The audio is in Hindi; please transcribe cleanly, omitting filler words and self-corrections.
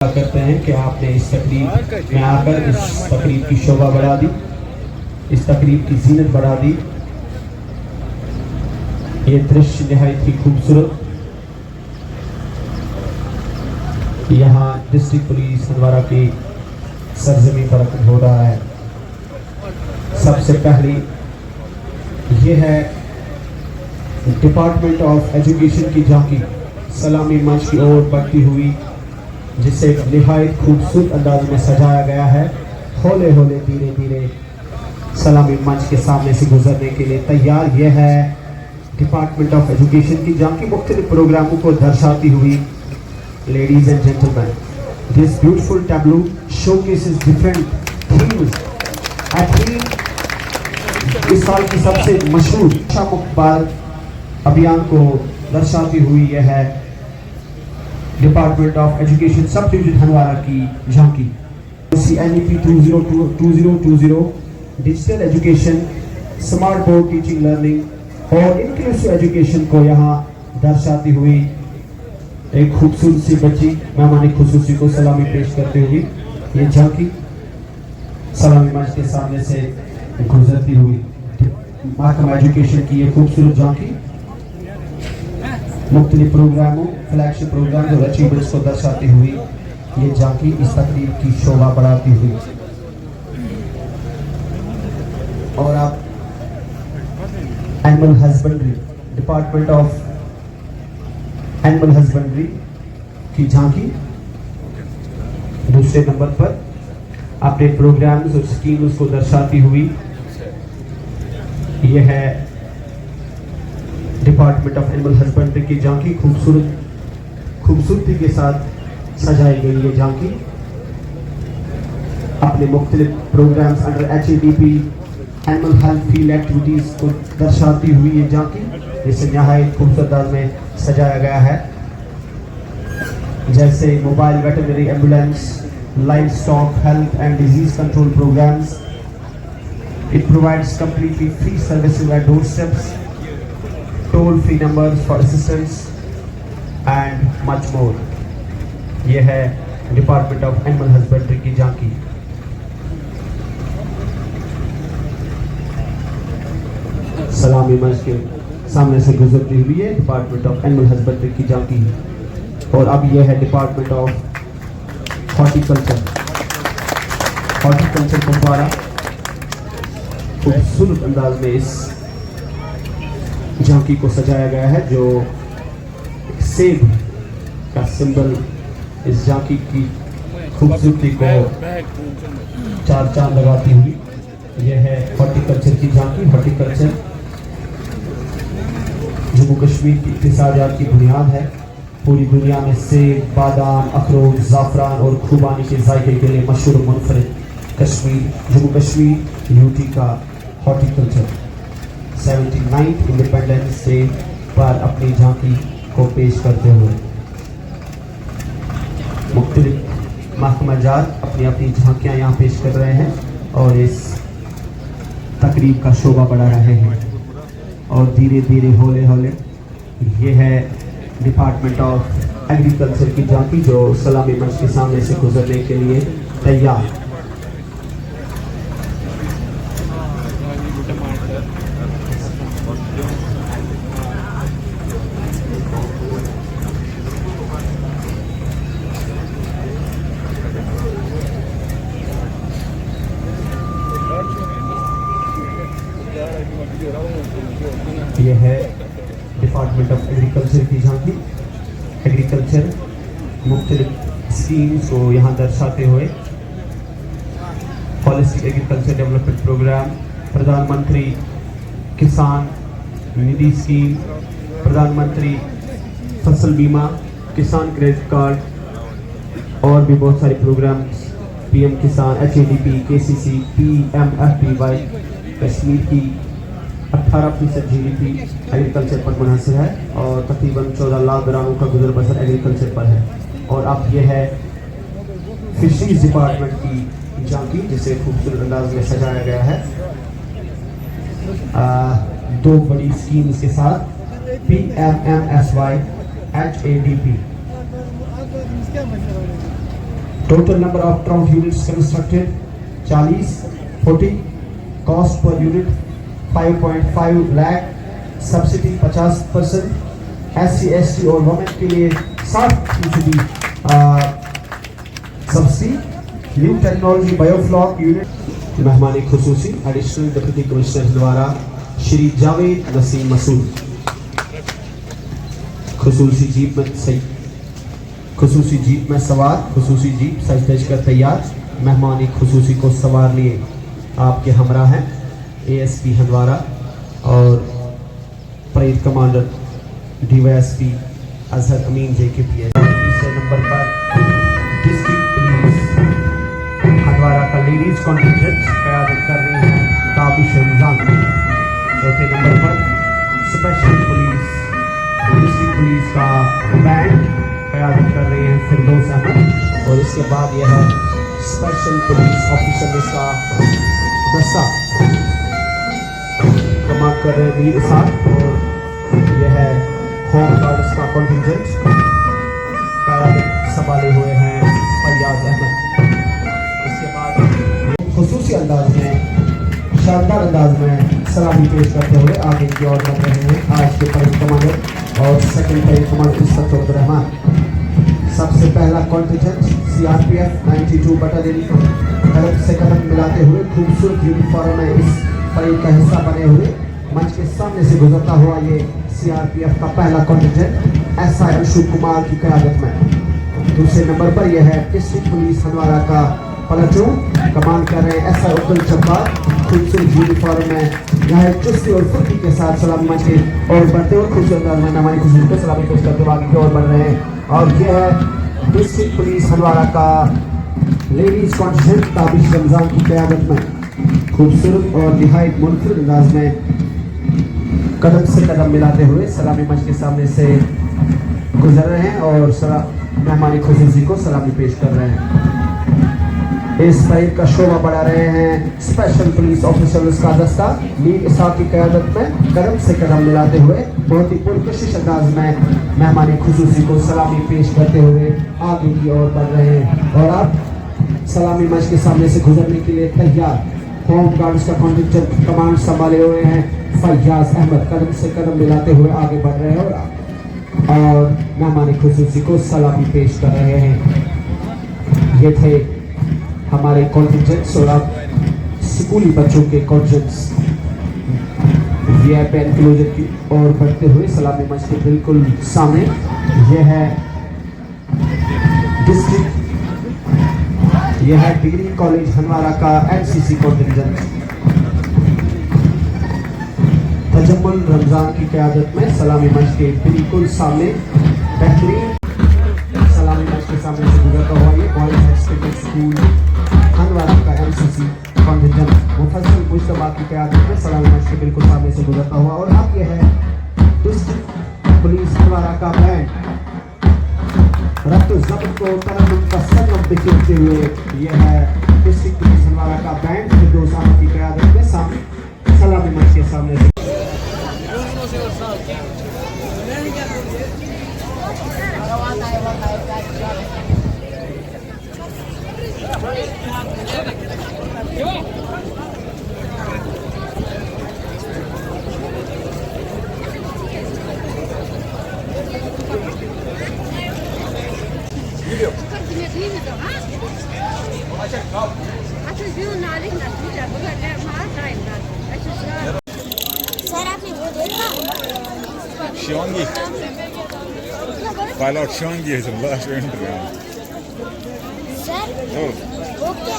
करते हैं कि आपने इस तकरीब में आकर इस तकरीब की शोभा बढ़ा दी, इस तकरीब की जीनत बढ़ा दी। ये दृश्य निहायत ही खूबसूरत यहाँ डिस्ट्रिक्ट पुलिस हंदवाड़ा की सरजमी पर हो रहा है। सबसे पहली ये है डिपार्टमेंट ऑफ एजुकेशन की झांकी सलामी मंच की ओर बढ़ती हुई, जिसे निहायत खूबसूरत अंदाज में सजाया गया है। हौले हौले धीरे धीरे सलामी मंच के सामने से गुजरने के लिए तैयार। यह है डिपार्टमेंट ऑफ एजुकेशन की झांकी मुख्तलिफ प्रोग्रामों को दर्शाती हुई। Ladies and gentleman, this beautiful tableau showcases different themes. इस साल की सबसे मशहूर शिक्षा मुक्त भारत अभियान को दर्शाती हुई यह है department of education sub division Handwara की झांकी। CNEP 2020 digital education, smart board teaching learning और इंक्लूसिव एजुकेशन को यहाँ दर्शाती हुई एक खूबसूरत सी बच्ची मेहमान खुसूसी को सलामी पेश करते हुए ये झांकी सलामी मंच के सामने से गुजरती हुई महकमा एजुकेशन की ये खूबसूरत झांकी मुख्तलिफ प्रोग्रामों, फ्लैगशिप प्रोग्राम और अचीवमेंट्स को दर्शाती हुई ये झांकी इस तकरीब की शोभा बढ़ाती हुई। और आप animal husbandry, department of animal husbandry की झांकी दूसरे नंबर पर अपने प्रोग्राम्स और स्कीम्स को दर्शाती हुई यह है डिपार्टमेंट ऑफ एनिमल हस्बेंड्री की झांकी। खूबसूरती के साथ सजाई गई ये झांकी अपने मुख्तलिफ programmes under HADP animal health field activities को दर्शाती हुई ये झांकी, जिसे नहायत खूबसूरत अंदाज में सजाया गया है, जैसे mobile veterinary ambulance, livestock health and disease control programmes. It provides completely free services at doorsteps, toll-free numbers for assistance and much more। यह है डिपार्टमेंट ऑफ एनिमल हस्बेंड्री की झांकी। सलामी मंच के सामने से गुजरती हुई है डिपार्टमेंट ऑफ एनिमल हस्बेंड्री की झांकी। और अब यह है डिपार्टमेंट ऑफ हॉर्टिकल्चर कुपवाड़ा खूबसूरत अंदाज में इस झांकी को सजाया गया है, जो सेब का सिंबल इस झांकी की खूबसूरती को चार चांद लगाती हुई। यह है हॉर्टिकल्चर की झांकी। हॉर्टिकल्चर जम्मू कश्मीर की इक्तिसादियात की बुनियाद है। पूरी दुनिया में सेब, बादाम, अखरोट, ज़ाफ़रान और खुबानी के जायके के लिए मशहूर मुनफरिद जम्मू कश्मीर UT का हॉर्टिकल्चर 79th इंडिपेंडेंस डे पर अपनी झांकी को पेश करते हुए मुख्तलिफ महकमाजात अपनी अपनी झांकियां यहाँ पेश कर रहे हैं और इस तकरीब का शोभा बढ़ा रहे हैं। और धीरे धीरे हौले हौले ये है डिपार्टमेंट ऑफ एग्रीकल्चर की झांकी, जो सलामी मंच के सामने से गुजरने के लिए तैयार। यह है डिपार्टमेंट ऑफ एग्रीकल्चर की झांकी। एग्रीकल्चर मुख्तलिफ स्कीम्स को यहाँ दर्शाते हुए पॉलिसी एग्रीकल्चर डेवलपमेंट प्रोग्राम, प्रधानमंत्री किसान निधि स्कीम, प्रधानमंत्री फसल बीमा, किसान क्रेडिट कार्ड और भी बहुत सारे प्रोग्राम्स, PM किसान, HADP, KCC, PMFBY। कश्मीर की 18% GDP एग्रीकल्चर पर मुनहसर है और तकरीबन 14 लाख घरानों का गुजर बसर एग्रीकल्चर पर है। और अब यह है फिशरीज डिपार्टमेंट की झांकी, जिसे खूबसूरत अंदाज में सजाया गया है दो बड़ी स्कीम्स के साथ, PMMSY HADP Total number of ground units constructed 40, 40. Cost per unit 5.5 lakh. Subsidy 50%. SC, ST और women के लिए 60% subsidy. New technology biofloc unit. मेहमान खुसूसी एडिशनल डिप्टी कमिश्नर द्वारा श्री जावेद नसीम मसूद. खुसूसी जीप में सवार. खुसूसी जीप सज धज कर तैयार. मेहमान खुसूसी को सवार लिए आपके हमरा हैं ASP हंदवारा और परेड कमांडर DYSP अजहर अमीन JKPS. तीसरे नंबर पर डिस्ट्रिक्ट पुलिस हंदवारा का लेडीज कॉन्टिजेंट क़यादत कर रही है ताबिश रमजान. चौथे नंबर पर स्पेशल पुलिस डिस्ट्रिक्ट पुलिस का बैंड क़यादत कर रहे हैं फिरदौस अहमद. और इसके बाद यह है स्पेशल पुलिस ऑफिसर का दस्ता कमांड कर रहे हैं वीर साहब. और यह है होम गार्ड्स का कॉन्टिजेंट क़यादत संभाले हुए हैं फरियाज अहमद. इसके बाद खुसूसी अंदाज में शानदार अंदाज में सलामी पेश करते हुए आगे की ओर बढ़ रहे हैं आज के परेड कमांडर और सेकंड परेड कमांडर इस्फत अब्दुर्रहमान. सबसे पहला कॉन्टिजेंट CRPF 92 बटालियन कदम से कदम मिलाते हुए खूबसूरत यूनिफॉर्म में इस परेड का हिस्सा बने हुए मंच के सामने से गुजरता हुआ ये CRPF का पहला कॉन्टिजेंट SI अंशु कुमार की क़यादत में. दूसरे नंबर पर यह है डिस्ट्रिक्ट पुलिस हंदवारा का प्लाटून कमांड कर रहे SI अब्दुल जब्बार. खूबसूरत यूनिफॉर्म में यहाँ चुस्ती और फुर्ती के साथ सलामी मंच के और बढ़ते हुए खूबसूरत अंदाज में मेहमान खुशी को सलामी पेश करते हुए आगे की ओर बढ़ रहे हैं. और यह है डिस्ट्रिक्ट पुलिस हंदवारा का लेडीज कॉन्टिजेंट ताबिश रमजान की क़यादत में खूबसूरत और निहायत मुनफरिद अंदाज में कदम से कदम मिलाते हुए सलामी मंच के सामने से गुजर रहे हैं और मेहमान खुसूसी को सलामी पेश कर रहे हैं. इस परेड का शोभा बढ़ा रहे हैं स्पेशल पुलिस ऑफिसर्स का दस्ता मीर इसाक की क़यादत में कदम से कदम मिलाते हुए बहुत ही पुरकशिश अंदाज में मेहमान खुसूसी को सलामी पेश करते हुए आगे की ओर बढ़ रहे हैं. और अब सलामी मंच के सामने से गुजरने के लिए तैयार होम गार्ड्स का कॉन्टिजेंट कमांड संभाले हुए हैं फरियाज अहमद. कदम से कदम मिलाते हुए आगे बढ़ रहे हैं और मेहमान खुसूसी को सलामी पेश कर रहे हैं. ये थे हमारे कॉन्टिजेंट्स और अब स्कूली बच्चों के कॉन्टिजेंट्स VIP एनक्लोजर की ओर बढ़ते हुए सलामी मंच के बिल्कुल सामने यह है डिस्ट्रिक्ट यह है डिग्री कॉलेज हंदवारा का NCC कॉन्टिजेंट तजम्मुल रमजान की क़यादत में सलामी मंच के बिल्कुल सामने बेहतरीन सलामी मंच के सामने से गुजरता हुआ ये boys high secondary school Handwara का NCC कॉन्टिजेंट मुफस्सिल मुश्तबा की क़यादत में सलामी मंच के बिल्कुल सामने से गुजरता हुआ. और अब यह है डिस्ट्रिक्ट पुलिस हंदवारा का बैंड रफ्त ज़ब्त को तरन्नुम का संगम बिखेरते हुए यह है डिस्ट्रिक्ट पुलिस हंदवारा का बैंड फिरदौस अहमद की क़यादत में सामने सलामी मंच के सामने से शिवांगी पायलट शिवांगी है सब लास्ट एंड सर ओके